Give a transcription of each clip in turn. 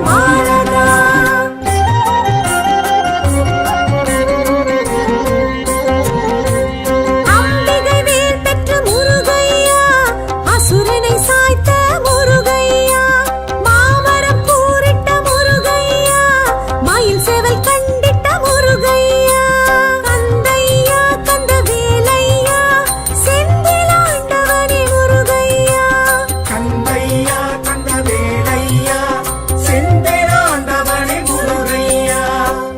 சிவபாலகா. அம்பிகை வேல் பெற்ற முருகையா, அசுரனை சாய்த்த முருகையா, மாமரம் கூறிட்ட முருகையா, மயில் சேவல் கண்டிட்ட முருகையா, கந்தையா கந்த வேலையா, செந்திலாண்டவனே முருகையா, கந்தையா கந்த வேலையா, செந்திலாண்டவனே முருகையா,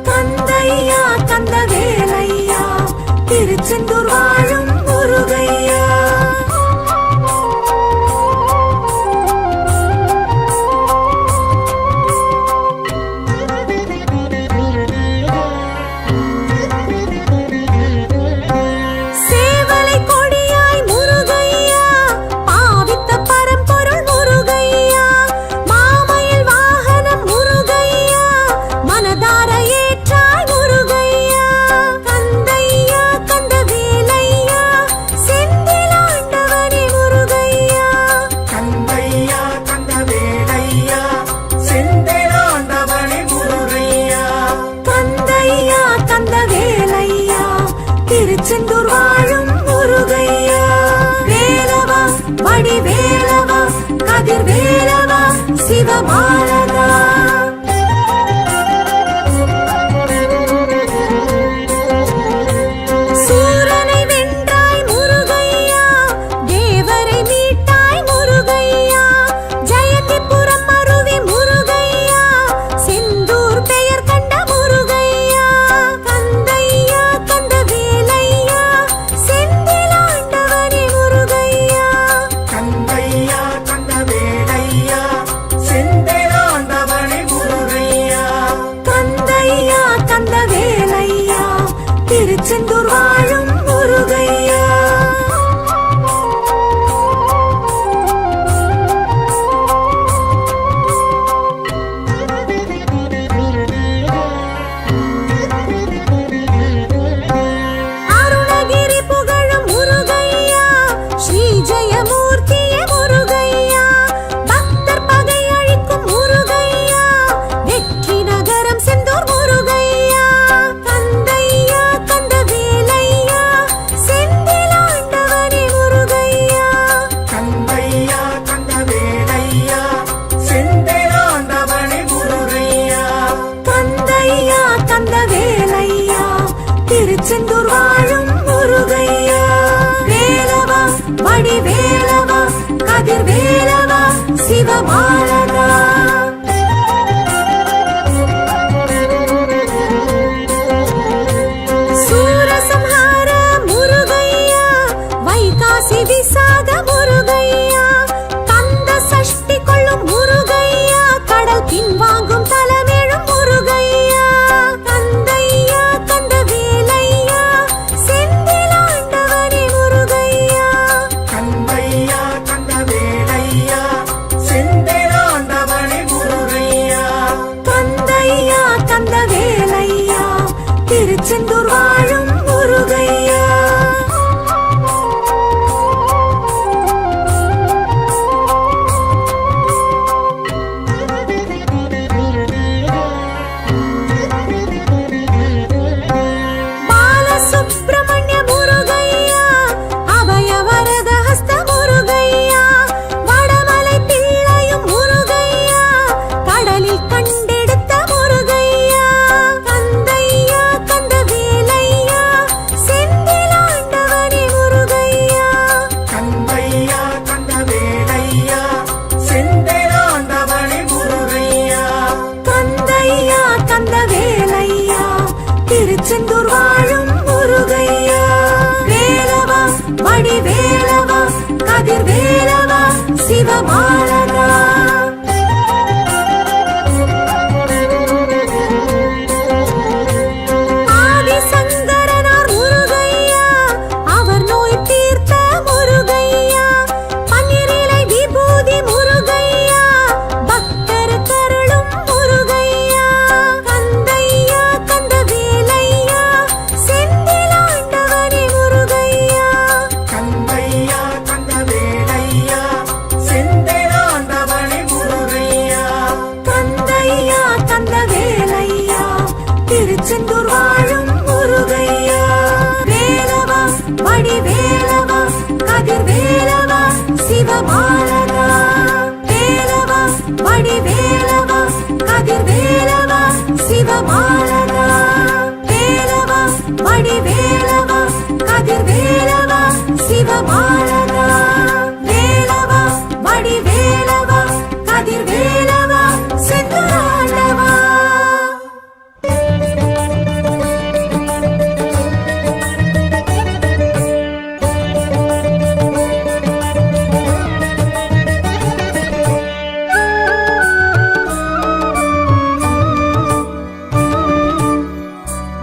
கந்தையா கந்த வேலையா, திருச்செந்தூர் வாழும் முருகையா. சேவலை கொடியாய் முருகையா, பாவித்த பரம்பொருள் முருகையா, மாமயில் வாகனம் முருகையா, மனதார ஏற்றாய் முருகையா, கந்தையா கந்த வேலையா, செந்திலாண்டவனே முருகையா, கந்தையா கந்த வேலையா, செந்திலாண்டவனே முருகையா, கந்தையா கந்த வேலையா, திருச்செந்தூர் வாழும் முருகையா. வேலவா வடிவேலவா, கதிர் வேலவா, சிவபாலகா. சூரனை வென்றாய் முருகையா, தேவரை மீட்டாய் முருகையா, ஜெயந்திபுரம் அருவி முருகையா, செந்தூர் பெயர் கண்ட முருகையா, கந்தையா கந்த வேலையா, செந்திலாண்டவனே முருகையா, கந்தையா கந்த வேலையா, செந்திலாண்டவனே முருகையா, கந்தையா கந்த வேலையா, திருச்செந்தூர் வாழும் முருகையா. அருணகிரி புகழும் முருகையா, ஸ்ரீ ஜெயமூர்த்தியே முருகையா, பக்தர் பகை அழிக்கும் முருகையா, வெற்றி நகரம் செந்தூர் முருகையா, கந்தையா கந்த வேலையா, செந்திலாண்டவனே முருகையா, கந்தையா கந்த வேலையா, செந்திலாண்டவனே முருகையா, கந்தையா கந்த வேலையா, திருச்செந்தூர் வாழும் முருகையா. வேலவா வடிவேலவா, கதிர் வேலவா, சிவபாலகா. சூரசம்ஹார முருகையா, வைகாசி விசாக முருகையா, கந்த சஷ்டி கொள்ளும் முருகையா, கடல் பின்வாங்கும் தலமேழும் முருகையா, கந்தையா கந்த வேலையா, செந்திலாண்டவனே முருகையா, கந்தையா கந்த வேலையா, செந்திலாண்டவனே முருகையா, கந்தையா கந்த வேலையா, திருச்செந்தூர் வாழும் முருகையா. பாலசுப்ரமணிய முருகையா, அபயவரத ஹஸ்த முருகையா, வடமலை பிள்ளையும் முருகையா, கடலில் கண்டெடுத்த முருகையா, கந்தையா கந்த வேலையா, திருச்செந்தூர் வாழும் முருகையா. வேலவா வடிவேலவா கதிர்வேலவா சிவபாலகா. வேலவா வடிவேலவா கதிர்வேலவா சிவபாலகா. வேலவா வடிவேலவா கதிர்வேலவா சிவபாலகா. வேலவா வடிவேலவா கதிர்வேலவா செந்தூராண்டவா.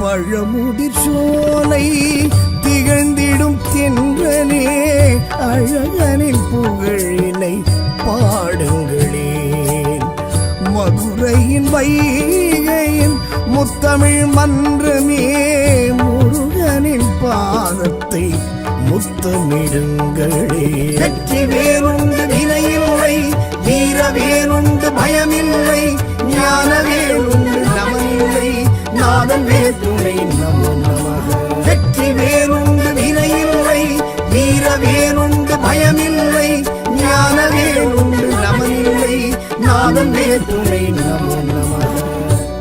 பழமுதிர் சோலை திகழ்ந்திடும் தென்றலே அழகனின் புகழினை பாடுங்களே. மதுரையின் வைகையின் முத்தமிழ் மன்றமே முருகனின் பாதத்தை முத்தமிடுங்களே. வெற்றி வேறுண்டு வினையில்லை, வீர வேறுண்டு பயமில்லை, ஞான வேறுண்டு நமனில்லை, நாதன் வேற்றுமை நமோ நமக. வெற்றி வேறுண்டு வினையில்லை, வீர வேறுண்டு பயமில்லை, ஞான வேறுண்டு நமனில்லை, நாதன் வேற்றுமை நமோ நமக.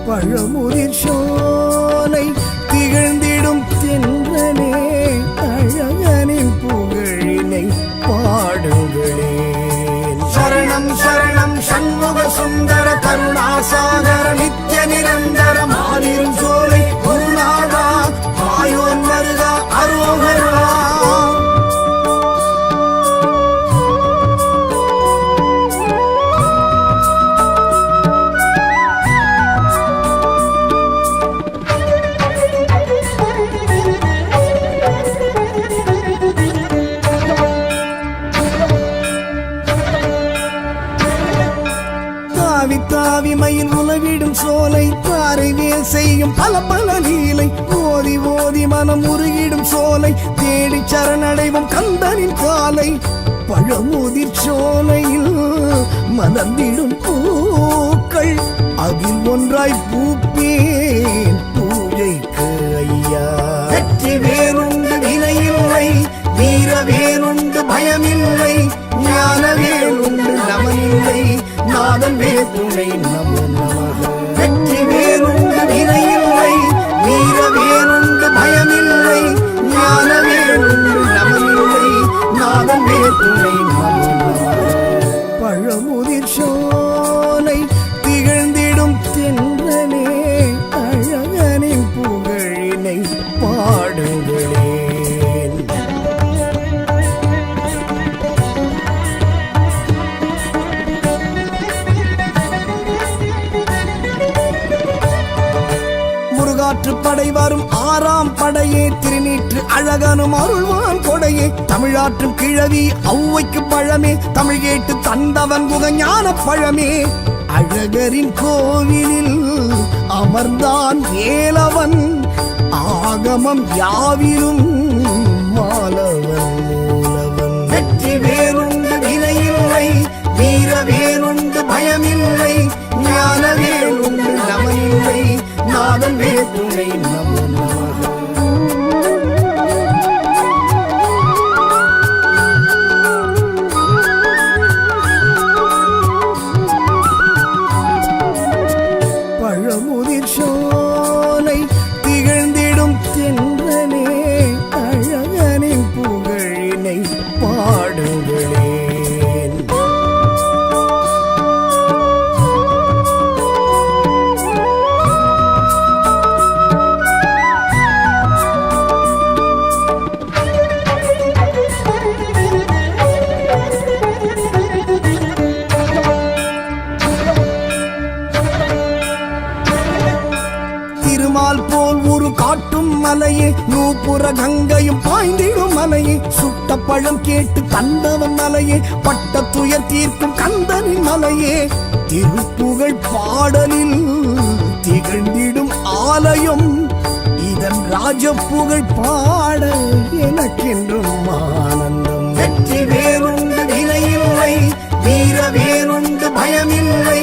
பழமுதிர் சோலை திகழ்ந்திடும் தென்றலே அழகனின் புகழினை பாடுங்களே. சரணம் சரணம் சண்முக சுந்தர கருணாசாகர நித்ய நிரந்தர மாலிரும் சோலை குருநாதா ஆயோன் வருகா அரோகரா. தாவி மயில் உலவிடும் சோலை தாரை வேல் செய்யும் பல பல லீலை. ஓதி ஓதி மனம் உருகிடும் சோலை தேடி சரணடைவும் கந்தனின் காலை. பழமுதிர் சோலையில் மலர்ந்திடும் பூக்கள் அதில் ஒன்றாய் பூப்பேன் பூஜைக்கு ஐயா. வெற்றி வேறுண்டு வினையில்லை, வீர வேறுண்டு பயமில்லை, ஞான வேறுண்டு நமனில்லை, நாதன் வேற்றுமை நமோ நமக. வெற்றி வேறுண்டு வினையில்லை, வீர வேறுண்டு பயமில்லை, ஞான வேறுண்டு நமனில்லை, நாதன் வேற்றுமை நமோ நமக. பழமுதிர் சோலை திகழ்ந்திடும் தென்றலே அழகனின் புகழினை பாடுங்களே. படை வரும் ஆறாம் படையே திருநீற்று அழகனும் அருள்வான் கொடையே. தமிழாற்றும் கிழவி ஔவைக்கு பழமே தமிழ் கேட்டு தந்தவன் குகஞான பழமே. அழகரின் கோவிலில் அமர்ந்தான் ஏலவன் ஆகமம் யாவிலும் மாலவன் மூலவன். வெற்றி வேறுண்டு வினையில்லை, வீர வேறுண்டு பயமில்லை, ஞான வேறுண்டு நமனில்லை, நாதன் வேற்றுமை நமோ நமக. பழமுதிர் சோலை திகழ்ந்திடும் தென்றலே அழகனின் புகழினை பாடுங்களே. போல் ஒரு காட்டும் மலையே நூப்புற கங்கையும் பாய்ந்திடும் மலையே. சுட்ட பழம் கேட்டு கந்தவன் மலையே பட்ட துயர் தீர்க்கும் கந்தனின் மலையே. திருப்புகழ் பாடலில் திகழ்ந்திடும் ஆலயம் இதன் ராஜப்புகழ் பாட எனக்கென்றும் ஆனந்தம். வெற்றி வேறுண்டு வினையில்லை, வீர வேறுண்டு பயமில்லை,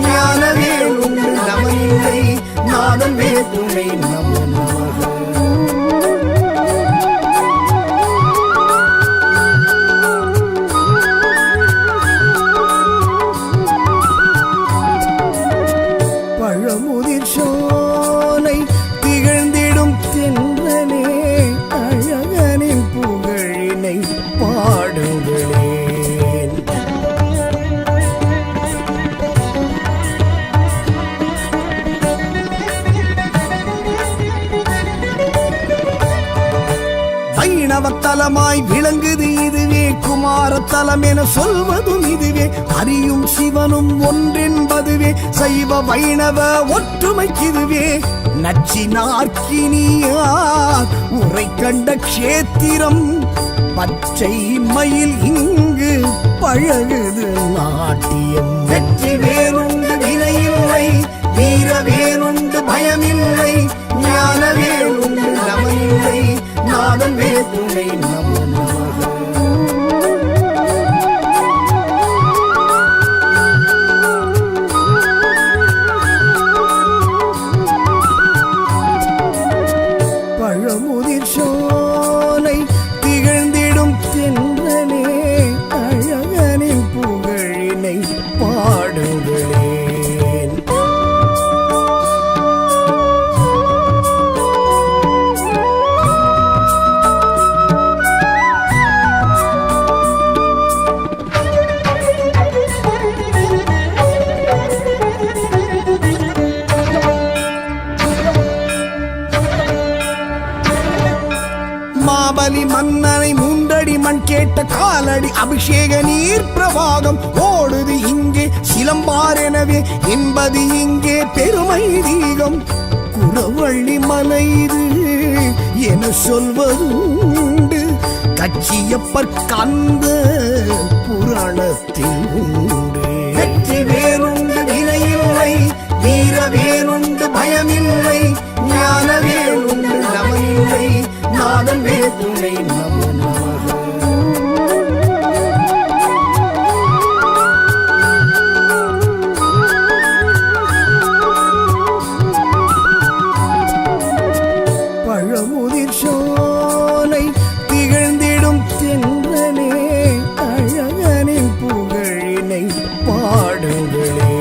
ஞான வேறுண்டு நமனில்லை, நாதன் வேற்றுமை பழமுதிர் சோலை திகழ்ந்திடும் தென்றலே அழகனின் புகழினை பாடுங்களேன். வைணவத்தலமாய் விளங்குது இதுவே, குமாரத்தலம் என சொல்வதும் இதுவே, அறியும் சிவனும் ஒன்றென்பதுவே, சைவ வைணவ ஒற்றுமைக்கிதுவே. நச்சினார்க்கினியார் உரை கண்ட க்ஷேத்திரம், பச்சை மயில் இங்கு பழகுது நாட்டியம். வெற்றி வேறுண்டு வினையில்லை, வீர வேறுண்டு பயமில்லை, ஞான வேறுண்டு நமனில்லை, நாதன் வேதுணை நமோ நமக. பழமுதிர் சோலை திகழ்ந்திடும் தென்றலே அழகனின் புகழினை பாடுங்களேன். மாபலி மன்னனை மூன்றடி மண் கேட்ட காலடி அபிஷேக நீர் பிரவாகம் ஓடுது இங்கே சிலம்பார் எனவே என்பது இங்கே பெருமை தீகம். குறவள்ளி மலை இது என சொல்வதுண்டு, கச்சியப்பர் கந்த புராணத்தில் உண்டு. வெற்றி வேறுண்டு வினையில்லை, வீர வேறுண்டு பயமில்லை, ஞான வேறுண்டு நமனில்லை, நாதன் வேதுணை நமோ நமக. பழமுதிர் சோலை திகழ்ந்திடும் தென்றலே அழகனின் புகழினை பாடுங்களேன்.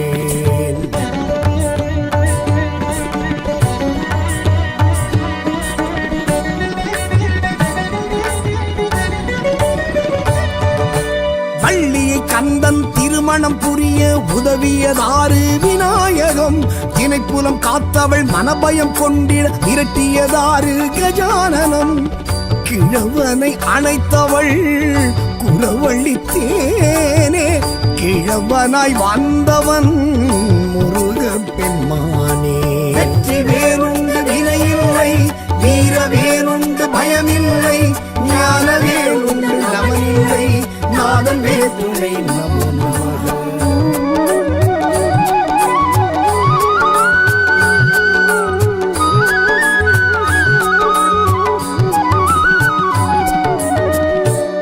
வள்ளியை கந்தன் திருமணம் புரிய உதவியதாறு விநாயகம், தினைப்புலம் காத்தவள் மனபயம் கொண்டிட விரட்டியதாறு கஜானனம், கிழவனை அணைத்தவள் குறவள்ளி தேனே, கிழவனாய் வந்தவன் முருக பெண்மானே. வெற்றி வேறுண்டு வினையில்லை, வீர வேறுண்டு பயமில்லை, ஞான வேறுண்டு நமனில்லை, நாதன் வேதுணை நமோ நமக.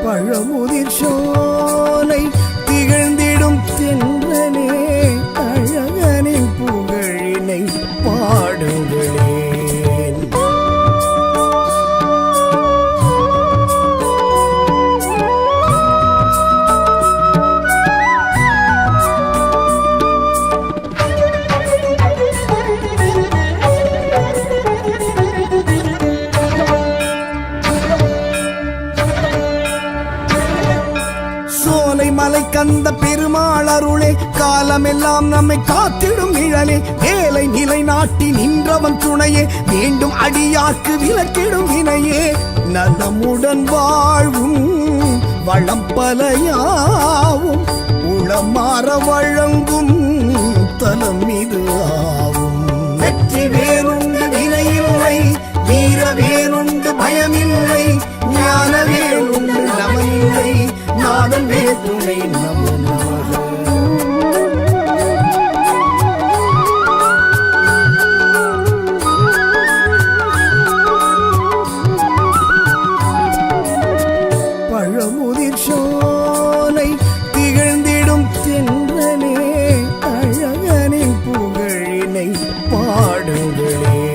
பழமுதிர் சோலை திகழ்ந்திடும் தென்றலே அழகனின் புகழினை பாடுங்களேன். மலை கந்த பெருமாள் அருளே, காலமெல்லாம் நம்மை காத்திடும் நிழலே, வேலை நிலை நாட்டி நின்றவன் துணையே, வேண்டும் அடியாக்கு விலக்கிடும் வினையே, நலமுடன் வாழ்வும் வளம் பலையாவும் உளமாற வழங்கும் தலம் இது ஆவும். வெற்றி வேறுண்டு வினையில்லை, வீர வேறுண்டு பயமில்லை, ஞான வேறுண்டு நமனில்லை, நாதன் வேதுணை நமோ நமக. பழமுதிர் சோலை திகழ்ந்திடும் தென்றலே அழகனின் புகழினை பாடுங்களேன்.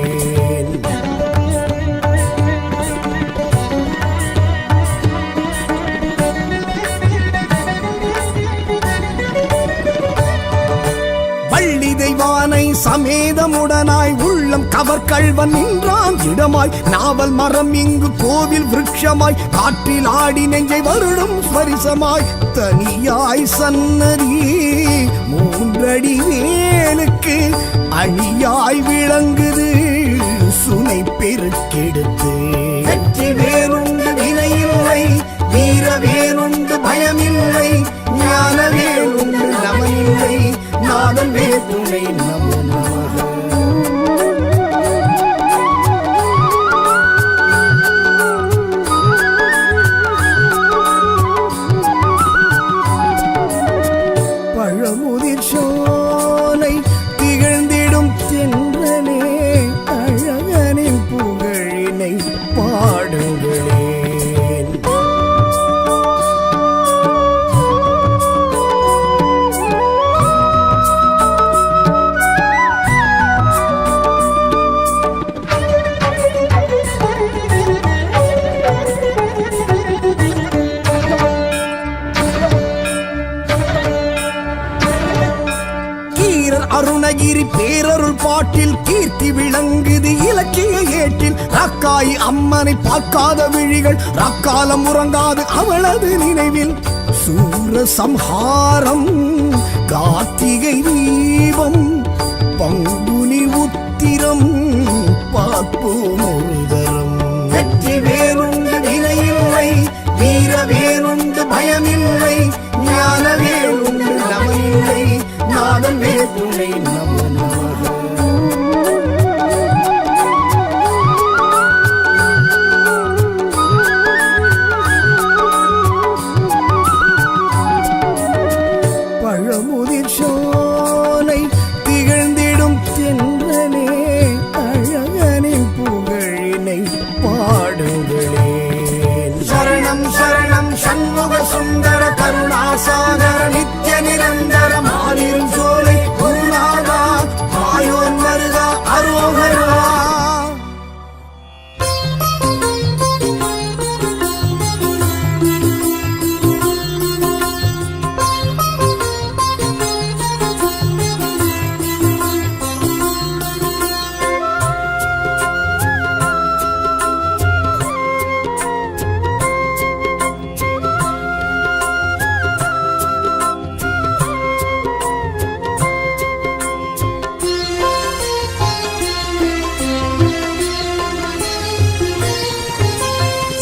தெய்வானை மேதமுடனாய் உள்ளம் கவர் கள்வன் நின்றான் இடமாய் நாவல் மரம் இங்கு கோவில் விருட்சமாய் காற்றில் ஆடி நெஞ்சை வருடும் ஸ்வரிசமாய் தனியாய் சன்னதி மூன்றடி வேலுக்கு அணியாய் விளங்குது சுனை பெருக்கெடுத்து வெற்றி வேறுண்டு வினையில்லை வீர வேறுண்டு பயமில்லை ஞான வேறுண்டு நமனில்லை நாதன் வேதுணை நம நமக பழமுதிர் சோலை திகழ்ந்திடும் தென்றலே அழகனின் புகழினை பாடுங்களேன். அருணகிரி பேரருள் பாட்டில் கீர்த்தி விளங்குது இலக்கிய ஏட்டில் ரக்காய் அம்மனை பார்க்காத விழிகள் ரக்காலம் உறங்காது அவளது நினைவில் சூர சம்ஹாரம் கார்த்திகை தீபம் பங்குனி உத்திரம் பார்ப்போம் ஒரு தரம் வெற்றி வேறுண்டு வினையில்லை வீர வேறுண்டு பயமில்லை ஞான வேறுண்டு நமனில்லை நாதன் வேதுணை நம நமக பழமுதிர் சோலை திகழ்ந்திடும் தென்றலே அழகனின் புகழினை பாடுங்களேன். சரணம் சரணம் சண்முக சுந்தர கருணாசாகர நித்ய நிரந்தர மாலிரும் சோலை குருநாதா மாயோன் மருகா அரோகரா.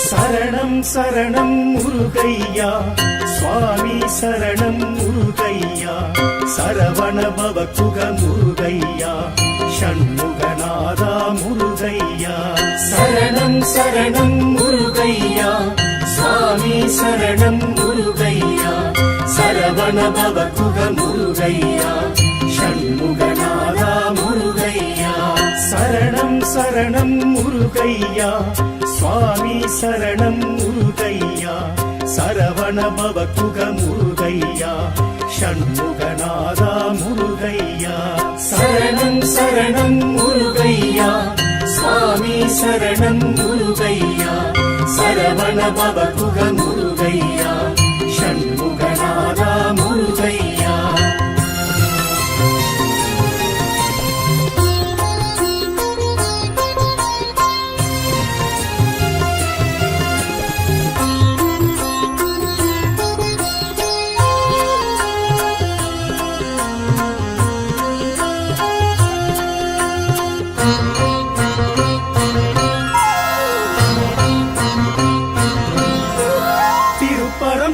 சரணம் சரணம் முருகையா சுவாமி சரணம் முருகையா சரவண பவகுக முருகையா ஷண்முகநாதா முருகையா சரணம் சரணம் முருகையா சுவாமி சரணம் முருகையா சரவண பவகுக முருகையா ஷண்முகநாதா முருகையா சரணம் சரணம் முருகையா சுவாமி சரணம் முருகையா சரவண பவகுக முருகையா ஷண்முகநாதா முருகையா சரணம் சரணம் முருகையா சுவாமி சரணம் முருகையா சரவண பவகுக முருகையா ஷண்முகநாதா முருகையா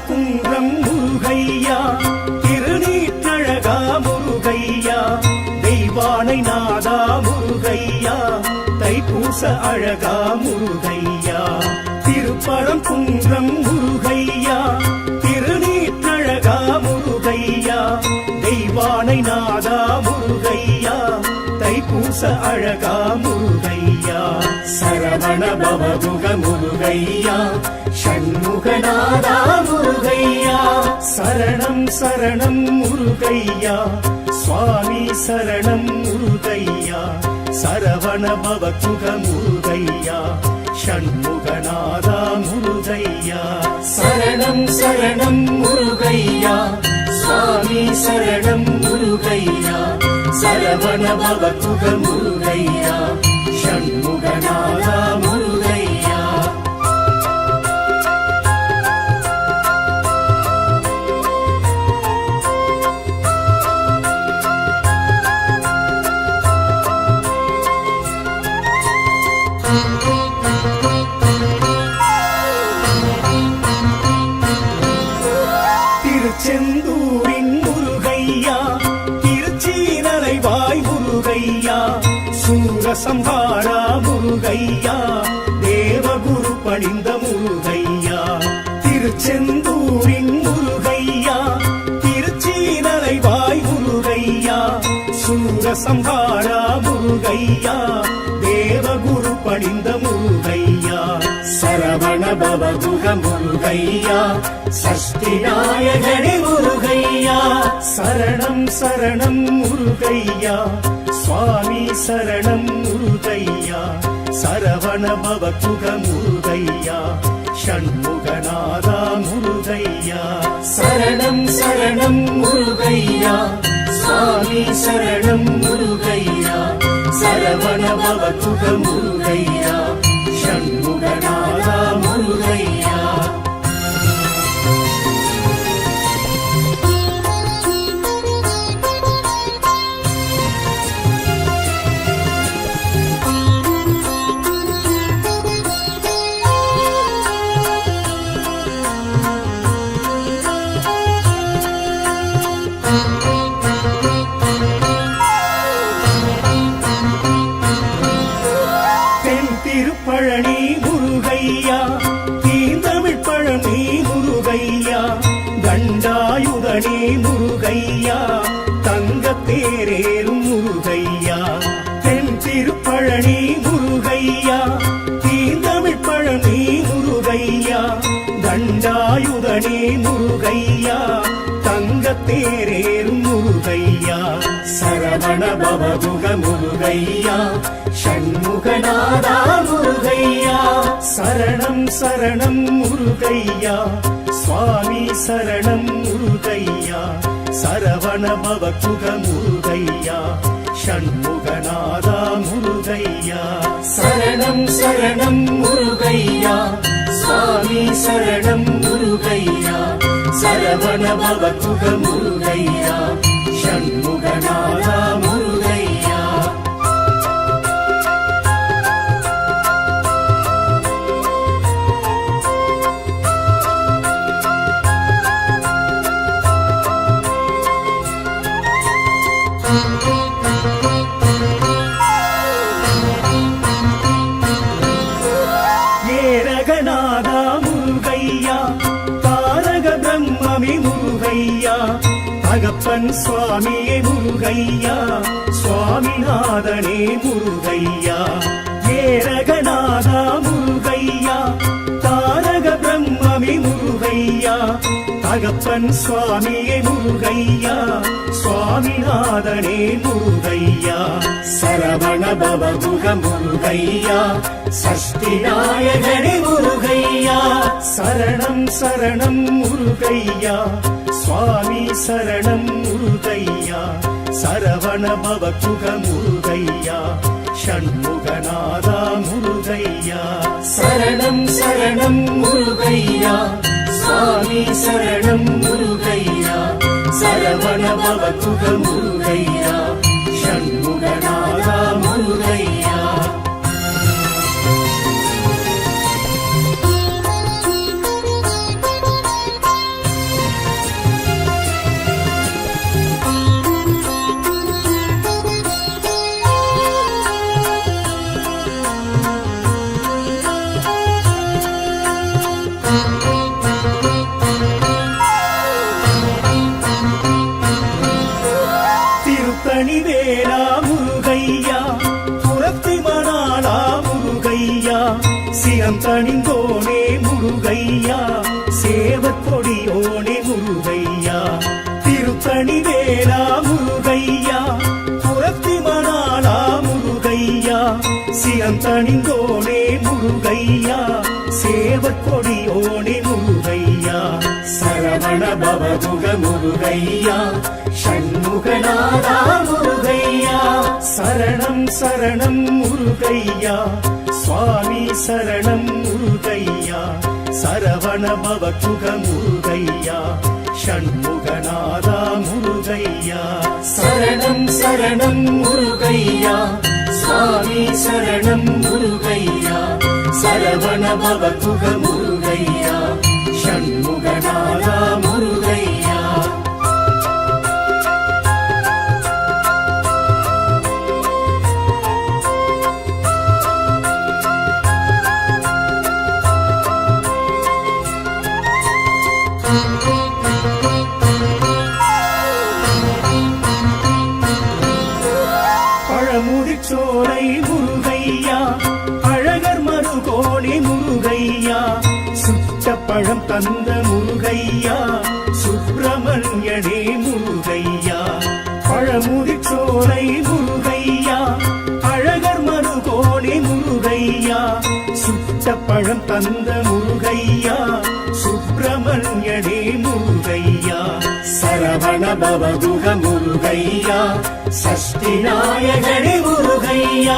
குன்றம் முருகையா திருநீற்றழகா முருகையா தெய்வானை நாதா முருகையா தைப்பூச அழகா முருகையா திருப்பரம் குன்றம் முருகையா திருநீற்றழகா முருகையா தெய்வானை நாதா முருகையா தைப்பூச அழகா முருகையா சரவண பவகுக முருகையா ஷண்முகநாதா முருகையா சரணம் சரணம் முருகையா சுவாமி சரணம் முருகையா சரவண பவகுக முருகையா ஷண்முகநாதா முருகையா சரணம் சரணம் முருகையா சுவாமி சரணம் முருகையா சரவண பவகுக முருகையா ஷண்முகநாதா முருகையா. திருச்செந்தூரின் முருகையா திருச்சீனலைவாய் முருகையா சூரசம்ஹாரா முருகையா தேவகுரு பணிந்த முருகையா. திருச்செந்தூரின் முருகையா திருச்சீனலைவாய் முருகையா சூரசம்ஹாரா முருகையா தேவகுரு பணிந்த முருகையா. சரவண பவகுக முருகையா சஷ்டி நாயகனே முருகையா சரணம் சரணம் முருகையா சுவாமி சரணம் முருகையா. சரவண பவகுக முருகையா ஷண்முகநாதா முருகையா. சரணம் சரணம் முருகையா சுவாமி சரணம் முருகையா. சரவண பவகுக முருகையா ஷண்முகநாதா முருகையா. திருப்பழனி முருகையா தீந்தமிழ் பழனி முருகையா தண்டாயுதனே முருகையா தங்கத்தேரேறும் முருகையா. தென் திருப்பழனி முருகையா தீந்தமிழ் பழனி முருகையா தண்டாயுதனே முருகையா தங்கத்தேரேறும் முருகையா. சரவண பவகுக முருகையா ஷண்முகநாதா முருகையா. சரணம் சரணம் முருகையா சுவாமி சரணம் முருகையா. சரவண பவகுக முருகையா ஷண்முகநாதா முருகையா. சரணம் சரணம் முருகையா சுவாமி சரணம் முருகையா. சரவண பவகுக முருகையா ஷண்முகநாதா முருகையா. ஏரகநாதா முருகையா தாரக பிரம்மமே முருகையா தகப்பன் சுவாமியே முருகையா சுவாமிநாதனே முருகையா. ஏரகநாதா முருகையா தாரக பிரம்மமே முருகையா தகப்பன் சுவாமியே முருகையா சுவாமிநாதனே முருகையா. சரவண பவகுக முருகையா சஷ்டி நாயகனே முருகையா. சரணம் சரணம் முருகையா சுவாமி சரணம் முருகையா. சரவண பவகுக முருகையா ஷண்முகநாதா முருகையா. சரணம் சரணம் முருகையா சுவாமி சரணம் முருகையா. சரவண பவகுக முருகையா ஷண்முகநாதா முருகையா. திருத்தணிவேலா முருகையா புறத்தி மணாளா முருகையா சிரம் தணிந்தோனே முருகையா சேவற்கொடியோனே முருகையா. திருத்தணிவேலா முருகையா புறத்தி மணாளா முருகையா சிரம் தணிந்தோனே முருகையா சேவற்கொடியோனே முருகையா. சரவண பவகுக முருகையா ஷண்முகநாதா முருகையா சரணம் சரணம் முருகையா சுவாமி சரணம் முருகையா சரவண பவகுக முருகையா ஷண்முகநாதா முருகையா சரணம் சரணம் முருகையா சுவாமி சரணம் முருகையா சரவண பவகுக முருகையா ஷண்முகநாதா முருகையா பழமுதிர்ச்சோலை முருகையா அழகர் மருகோணி முருகையா சுட்ட பழம் தந்த முருகையா சுப்பிரமணியனே முருகையா பழமுதிர்ச்சோலை முருகையா அழகர் மருகோணி முருகையா சுட்ட பழம் தந்த முருகையா சுப்பிரமணியனே முருகையா சரவண பவகுக முருகையா சஷ்டி நாயகனே முருகையா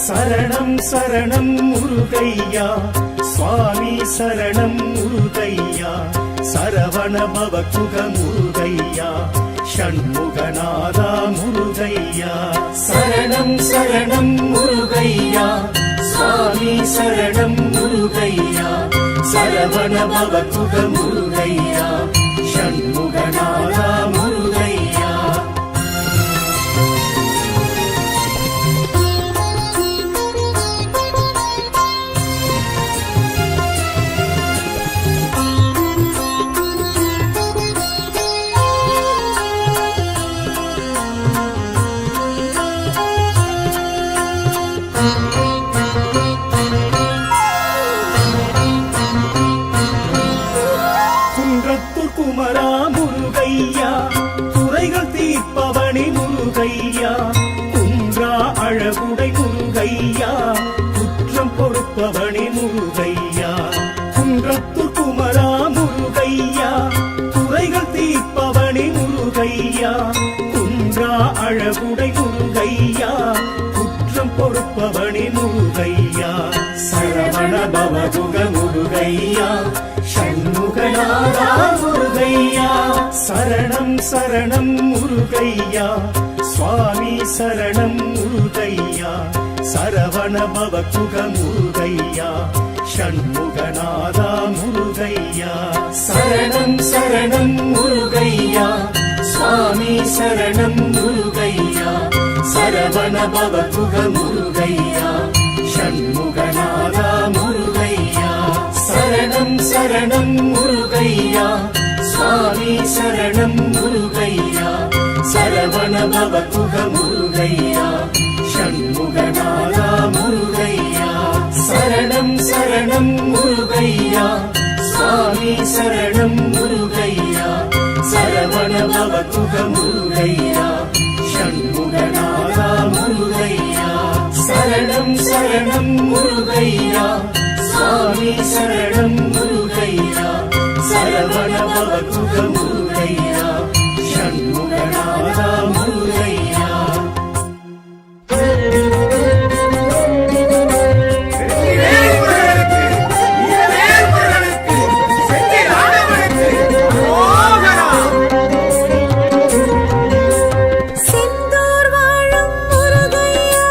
சரணம் சரணம் முருகையா சுவாமி சரணம் முருகையா சரவண பவகுக முருகையா ஷண்முகநாதா முருகையா சரணம் சரணம் முருகையா சுவாமி சரணம் முருகையா சரவண பவகுக முருகையா ஷண்முகநாதா முருகையா குன்றத்தூர் குமரா முருகையா குறைகள் தீர்ப்பவனி முருகையா குன்றா அழகுடை முருகையா குற்றம் பொறுப்பவனி முருகையா குன்றத்தூர் குமரா முருகையா குறைகள் தீர்ப்பவனி முருகையா குன்றா அழகுடை முருகையா குற்றம் பொறுப்பவனி முருகையா சரவண பவகுக முருகையா ஷண்முகநாதா முருகையா சரணம் சரணம் முருகையா சுவாமி சரணம் முருகையா சரவண பவகுக முருகையா ஷண்முகநாதா முருகையா சரணம் சரணம் முருகையா சுவாமி சரணம் முருகையா சரவண பவகுக முருகையா ஷண்முகநாதா முருகையா சரணம் சரணம் முருகையா சுவாமி சரணம் முருகையா சரவண பவகுக முருகையா ஷண்முகநாதா முருகையா சரணம் சரணம் முருகையா சுவாமி சரணம் முருகையா சரவண பவகுக முருகையா ஷண்முகநாதா முருகையா சரணம் சரணம் முருகையா சுவாமி சரணம் முருகையா சரவண பவகுக முருகையா ஷண்முகநாதா முருகையா செந்தூர் வாழும் முருகையா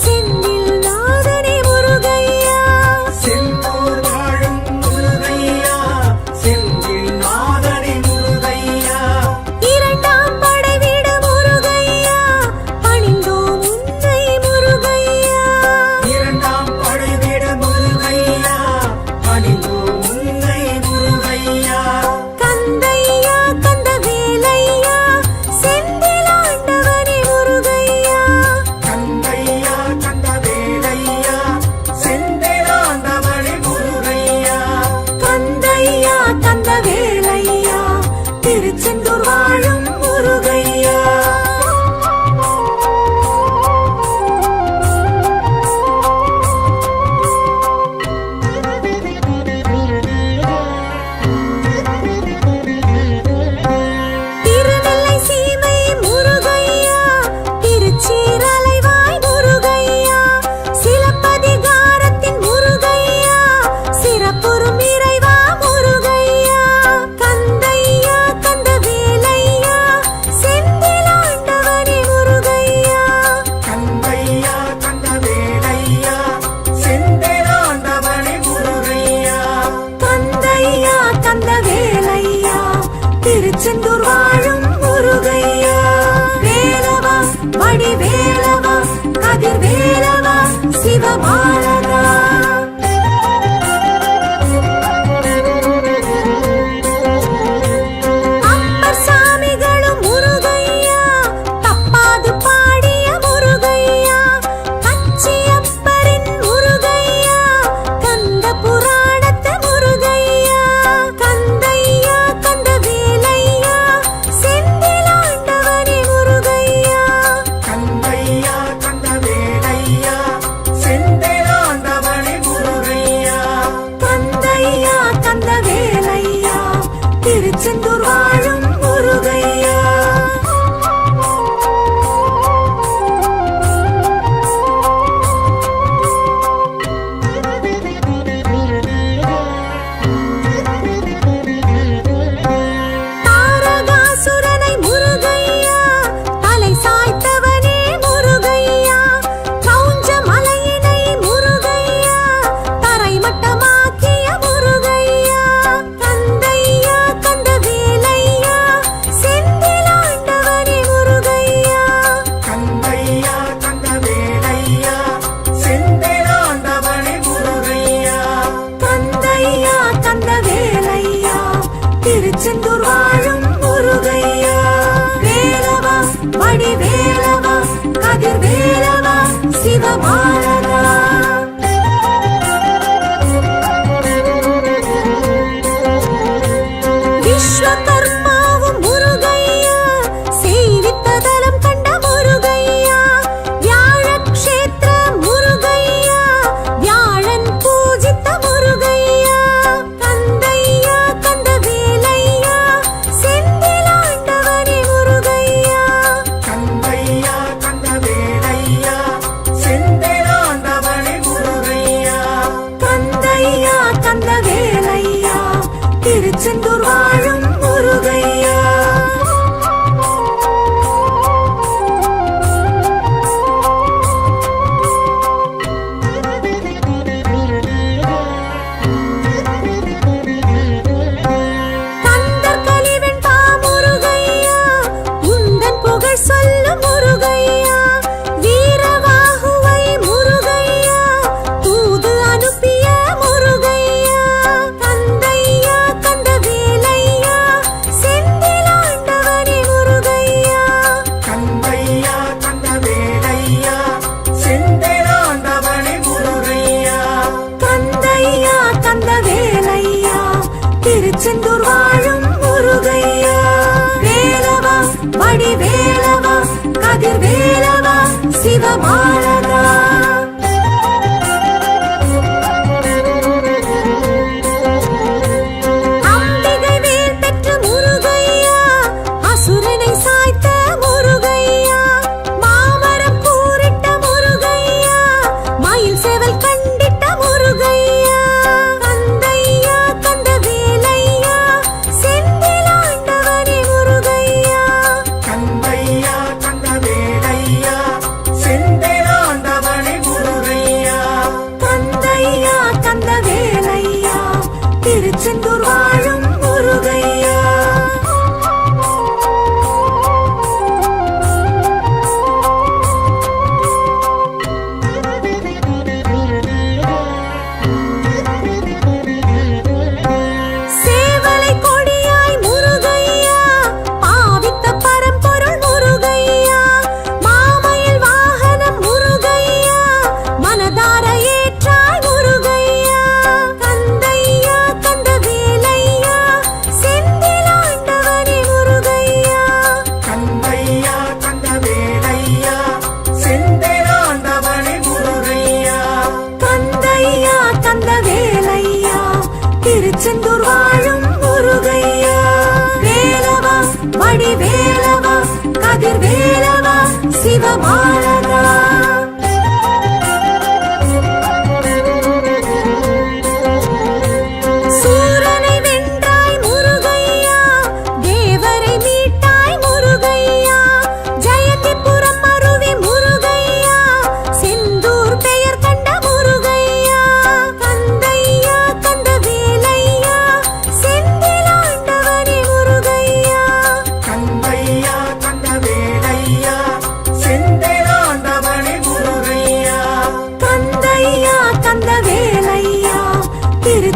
செந்தில் நாதனே முருகையா செந்தூர் வாழும் முருகையா செந்தில் நாதனே முருகையா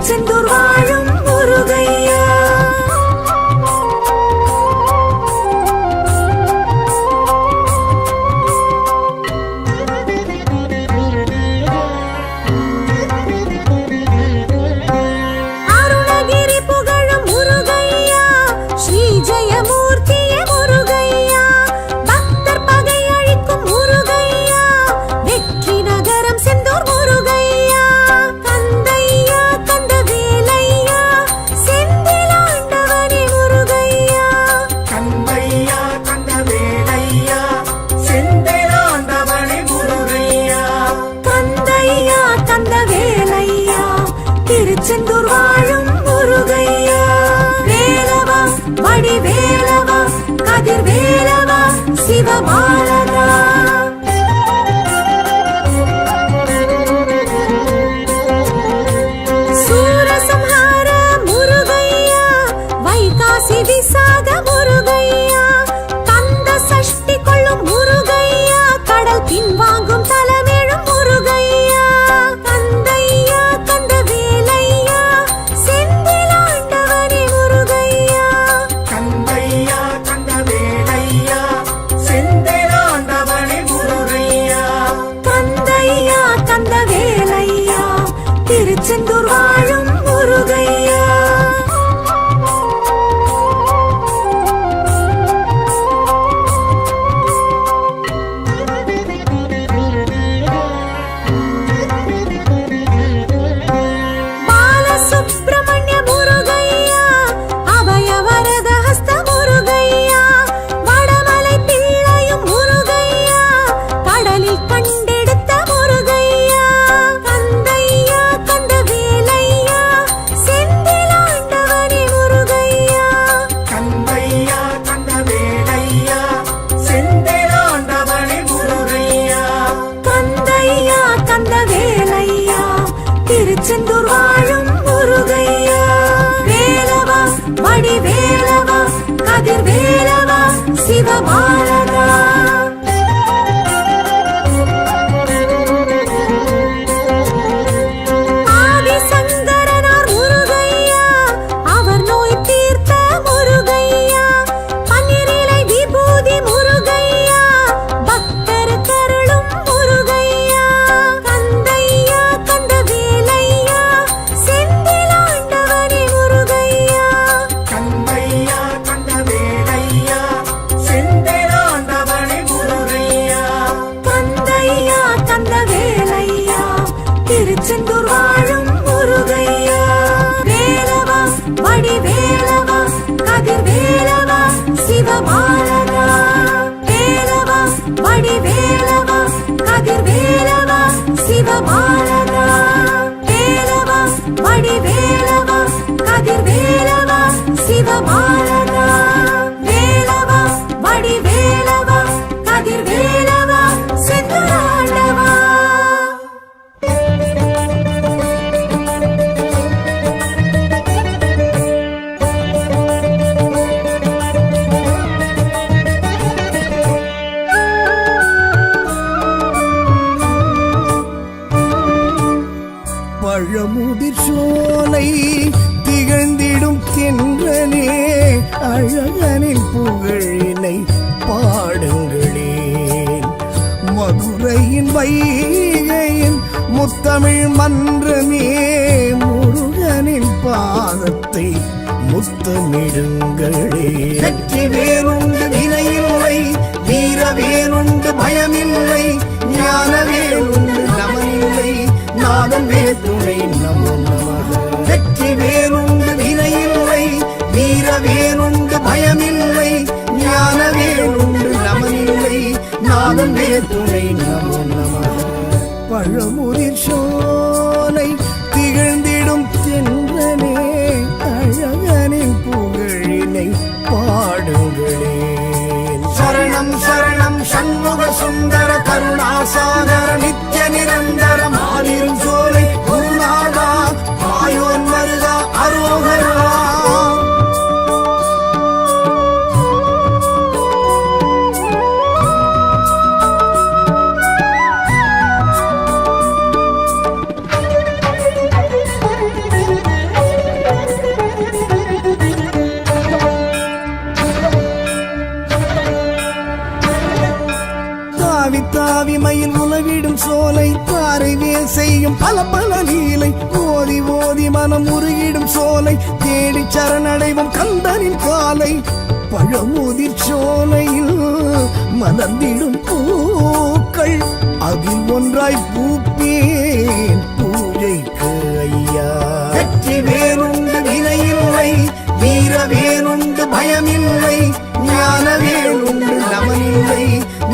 திருச்செந்தூர் வாழும் முருகையா. அருணகிரி புகழும் முருகையா, ஸ்ரீ ஜெயமூர்த்தியே முருகையா, பக்தர் பகை அழிக்கும் முருகையா, வெற்றி நகரம் செந்தூர் முருகையா, கந்தையா கந்தவேலையா, செந்திலாண்டவனே முருகையா, கந்தையா கந்தவேலையா, செந்திலாண்டவனே முருகையா, கந்தையா கந்தவேலையா, திருச்செந்தூர் வாழும் முருகையா, வேலவா வடிவேலவா, கதிர்வேலவா, சிவபாலகா, சூரசம்ஹார முருகையா, வைகாசி விசாக முருகையா, கந்த சஷ்டி கொள்ளும் முருகையா, கடல் பின்வாங்கும் தலமேழும் முருகையா, கந்தையா கந்தவேலையா, செந்திலாண்டவனே முருகையா, கந்தையா கந்தவேலையா, செந்திலாண்டவனே முருகையா, கந்தையா கந்தவேலையா, திருச்செந்தூர் வாழும் முருகையா. பாலசுப்ரமணிய முருகையா, அபயவரத ஹஸ்த முருகையா, வடமலை பிள்ளையும் முருகையா, கடலில் கண்டெடுத்த முருகையா, கந்தையா கந்தவேலையா, செந்திலாண்டவனே முருகையா, கந்தையா கந்தவேலையா, செந்திலாண்டவனே முருகையா, கந்தையா கந்தவேலையா, திருச்செந்தூர் வாழும் முருகையா, வேலவா வடிவேலவா, கதிர்வேலவா, சிவபாலகா, ஆதிசங்கரனார் முருகையா, அவர் நோய் தீர்த்த முருகையா, பன்னிரிலை விபூதி முருகையா, பக்தர் கருளும் முருகையா, கந்தையா கந்தவேலையா, செந்திலாண்டவனே முருகையா, கந்தையா கந்தவேலையா, செந்திலாண்டவனே முருகையா, கந்தையா கந்தவேலையா, திருச்செந்தூர் வாழும் முருகையா, வேலவா வடிவேலவா, கதிர்வேலவா, சிவபாலகா, வேலவா வடிவேலவா, கதிர்வேலவா, சிவபாலகா, வேலவா வடிவேலவா, கதிர்வேலவா, சிவபாலகா, வேலவா வடிவேலவா, கதிர்வேலவா, செந்தூராண்டவா. பழமுதிர் சோலை திகழ்ந்திடும் தென்றலே, அழகனின் புகழினை பாடுங்களே, மதுரையின் வைகையின் முத்தமிழ் மன்றமே, முருகனின் பாதத்தை முத்தமிடுங்களே, வெற்றி வேறுண்டு வினையில்லை, வீர வேறுண்டு பயமில்லை, ஞான வேறுண்டு நமனில்லை, நாதன் வேற்றுணை நமோ நமக, வெற்றி வேறுண்டு வினையில்லை, வீர வேறுண்டு பயமில்லை, ஞான வேறுண்டு நமனில்லை, நாதன் வேற்றுணை நமோ நமக, பழமுதிர் சோலை திகழ்ந்திடும் தென்றலே, அழகனின் புகழினை பாடுங்களே, சரணம் சரணம் சண்முக சுந்தர கருணாசாகர நித்ய நிரந்தர மாலிரும் சோலை குருநாதா, ஆயோன் மருகா அரோகரா. செய்யும் பல பல லீலை ஓதி ஓதி மனம் உருகிடும் சோலை தேடி சரணடைவும் கந்தனின் காலை பழமுதிர் சோலையில் மலர்ந்திடும் பூக்கள் அதில் ஒன்றாய் பூப்பேன் பூஜைக்கு ஐயா. வெற்றி வேணுண்டு வினையில்லை வீர வேணுண்டு பயமில்லை ஞான வேணுண்டு நமனில்லை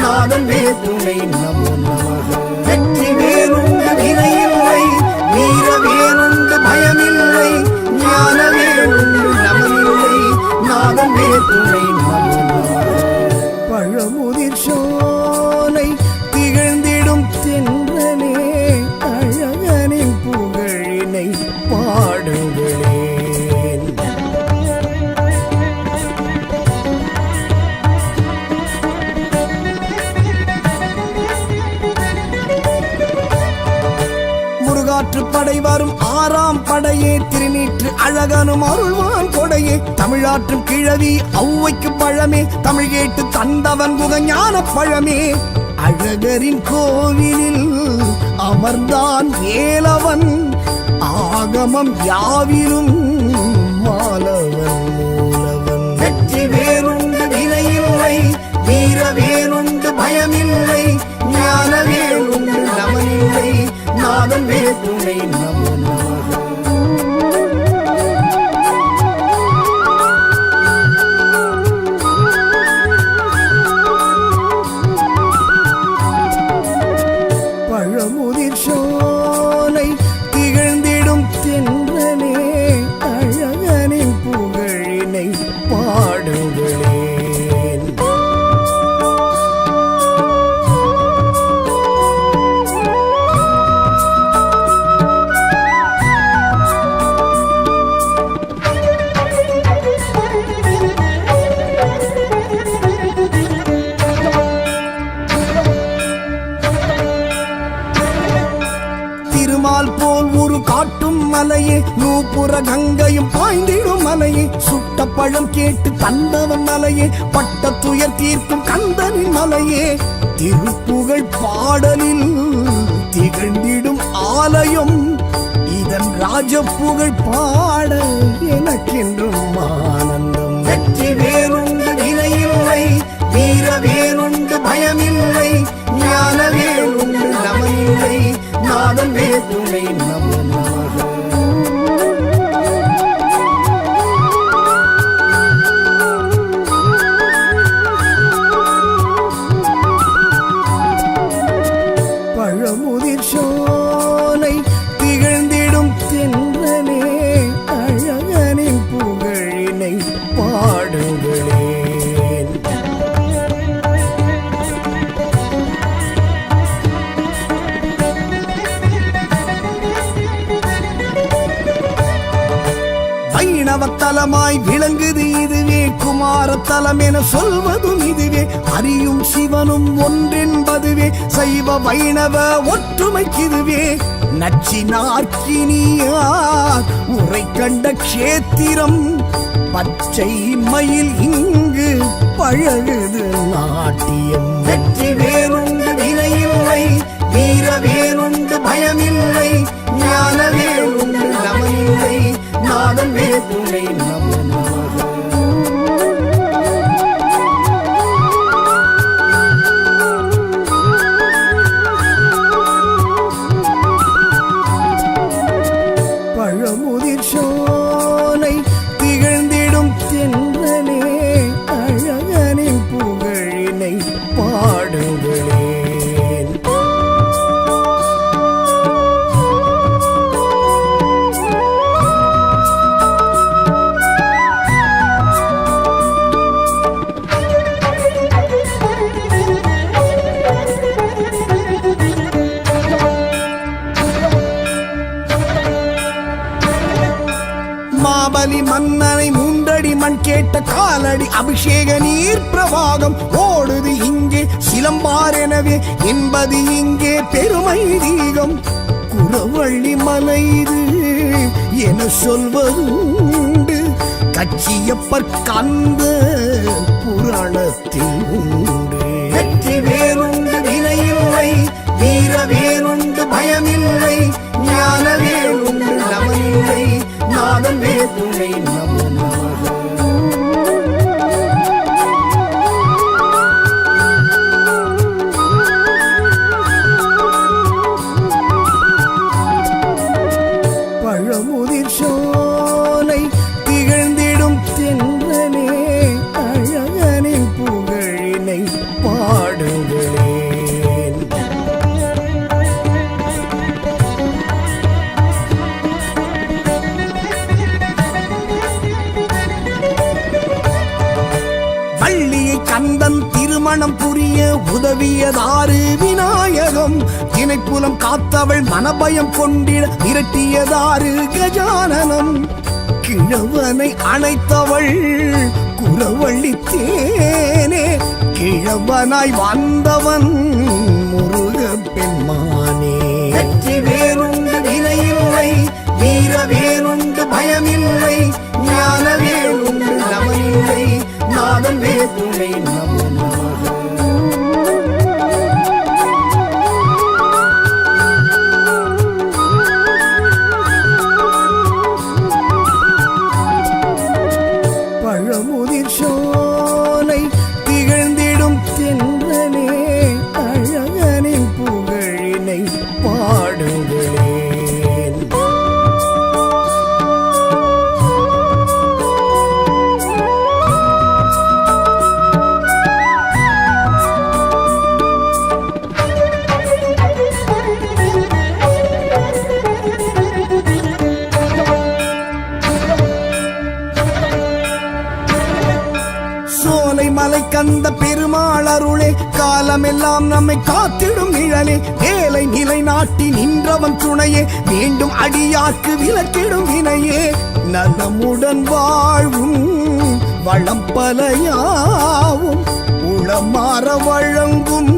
நாதன் வேதுணை நமோ நமக. வெற்றி வேணுண்டு வினையில்லை வீர வேணுண்டு பயமில்லை ஞான வேணுண்டு நமனில்லை நாதன் வேதுணை நமோ நமக. பழமுதிர் சோலை திகழ்ந்திடும் தென்றலே அழகனின் புகழினை பாடுங்களே. படை வரும் 6ஆம் படையே திருநீற்று அழகனும் அருள்வான் கொடையே தமிழாற்றும் கிழவி ஔவைக்கு பழமே தமிழ் கேட்டு தந்தவன் குகஞான பழமே அழகரின் கோவிலில் அமர்ந்தான் வேலவன் ஆகமம் யாவிலும் மாலவன் மூலவன். வெற்றி வேணுண்டு வினையில்லை வீர வேணுண்டு பயமில்லை ஞான வேணுண்டு நமனில்லை நாதன் வேதுணை நமோ நமக. பழமுதிர் சோலை திகழ்ந்திடும் தென்றலே அழகனின் புகழினை பாடுங்களே. போல் ஒரு காட்டும் மலையே நூப்புற கங்கையும் பாய்ந்திடும் மலையே சுட்ட பழம் கேட்டு தந்தவன் மலையே பட்ட துயர் தீர்க்கும் கந்தனின் மலையே திருப்புகழ் பாடலில் திகழ்ந்திடும் ஆலயம் இதன் ராஜப்புகழ் பாட எனக்கென்றும் ஆனந்தம். வெற்றி வேணுண்டு வினையில்லை வீர வேணுண்டு பயமில்லை ஞான வேணுண்டு நமனில்லை நாதன் வேதுணை நமோ நமக. பழமுதிர் சோலை திகழ்ந்திடும் தென்றலே அழகனின் புகழினை பாடுங்களே. வைணவத்தலமாய் விளங்குது இதுவே குமாரத்தலம் என சொல்வதும் இதுவே அறியும் சிவனும் ஒன்றென்பதுவே சைவ வைணவ ஒற்றுமைக்கிதுவே நச்சினார்க்கினியார் உரை கண்ட க்ஷேத்திரம் பச்சை மயில் இங்கு பழகுது நாட்டியம். வெற்றி வேணுண்டு வினையில்லை வீர வேணுண்டு பயமில்லை ஞான வேணுண்டு நமனில்லை நாதன் வேதுணை நமோ நமக. பழமுதிர் சோலை திகழ்ந்திடும் தென்றலே அழகனின் புகழினை பாடுங்களே. மாபலி மன்னனை மூன்றடி மண் கேட்ட காலடி அபிஷேக நீர் பிரவாகம் ஓடுது இங்கே சிலம்பார் எனவே என்பது இங்கே பெருமை தீகம். குறவள்ளி மலை இது என சொல்வதுண்டு கச்சியப்பர் கந்த புராணத்தில் உண்டு. வெற்றி வேணுண்டு வினையில்லை வீர வேணுண்டு பயமில்லை திருமணம் புரிய உதவியதாறு விநாயகம் தினைப்புலம் காத்தவள் மனபயம் கொண்டிட விரட்டியதாறு கஜானனம் கிழவனை அணைத்தவள் குறவள்ளி தேனே கிழவனாய் வந்தவன் முருக பெண்மானே வெற்றி வேறுண்டு வினையில்லை வீர வேறுண்டு பயமில்லை ஞான வேறுண்டு நமனில்லை நாதன் வேறுரை நமனாக பழமுதிர் சோலை திகழ்ந்திடும் தென்றலே அழகனின் புகழினை பாடுங்களேன் சோலை மலை கந்த பெருமாள் அருளே காலமெல்லாம் நம்மை காத்திடும் நிழலே வேலை நிலை நாட்டி நின்றவன் துணையே மீண்டும் அடியாக்கு விலக்கிடும் வினையே நலமுடன் வாழ்வும் வளம் பலையாவும் உளமாற வழங்கும்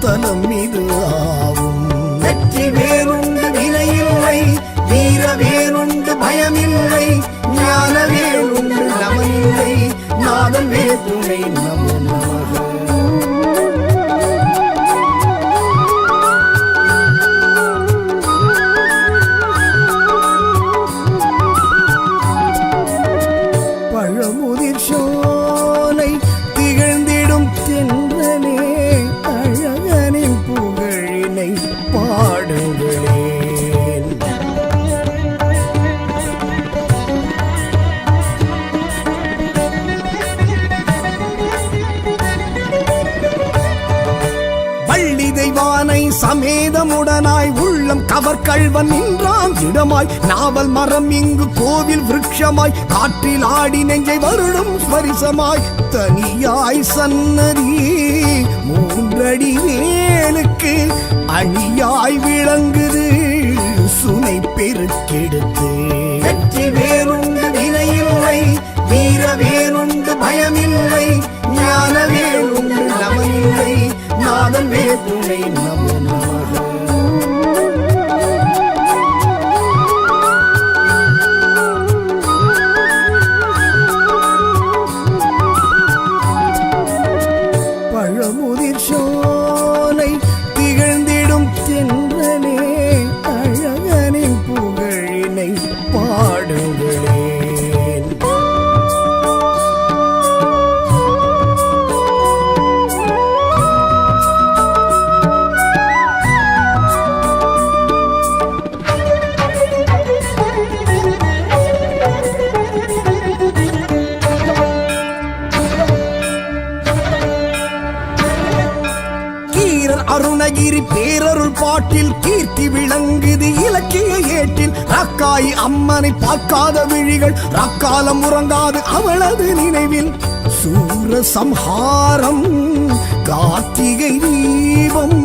தலம் இது ஆவும் வெற்றி வேறுண்டு வினையில்லை வீர வேறுண்டு பயமில்லை ஞான வேறுண்டு நமனில்லை நாதன் வேற்றுமை நமனாக பழமுதிர் சோலை திகழ்ந்திடும் தென்றலே அழகனின் புகழினை பாடுங்களேன் வள்ளி தெய்வானை சமேதமுடனாய் உள்ளம் கவர்கள்வன் நின்றான் இடமாய் நாவல் மரம் இங்கு கோவில் விருட்சமாய் காற்றில் ஆடி நெஞ்சை வருடும் ஸ்பரிசமாய் தனியாய் சன்னதி மூன்றடி வேலுக்கு அணியாய் விளங்குது சுனை பெருக்கெடுத்து வெற்றி வேறுண்டு வினையில்லை வீர வேறுண்டு பயமில்லை ஞான வேறுண்டு நமனில்லை நாதன் வேற்றுமை நமனாக பழமுதிர் சோலை திகழ்ந்திடும் தென்றலே அழகனின் புகழினை பாடுங்களேன் அருணகிரி பேரருள் பாட்டில் கீர்த்தி விளங்குது இலக்கிய ஏட்டில் ராக்காய் அம்மனை பார்க்காத விழிகள் ராக்காலம் உறங்காது அவளது நினைவில் சூர சம்ஹாரம் கார்த்திகை தீபம்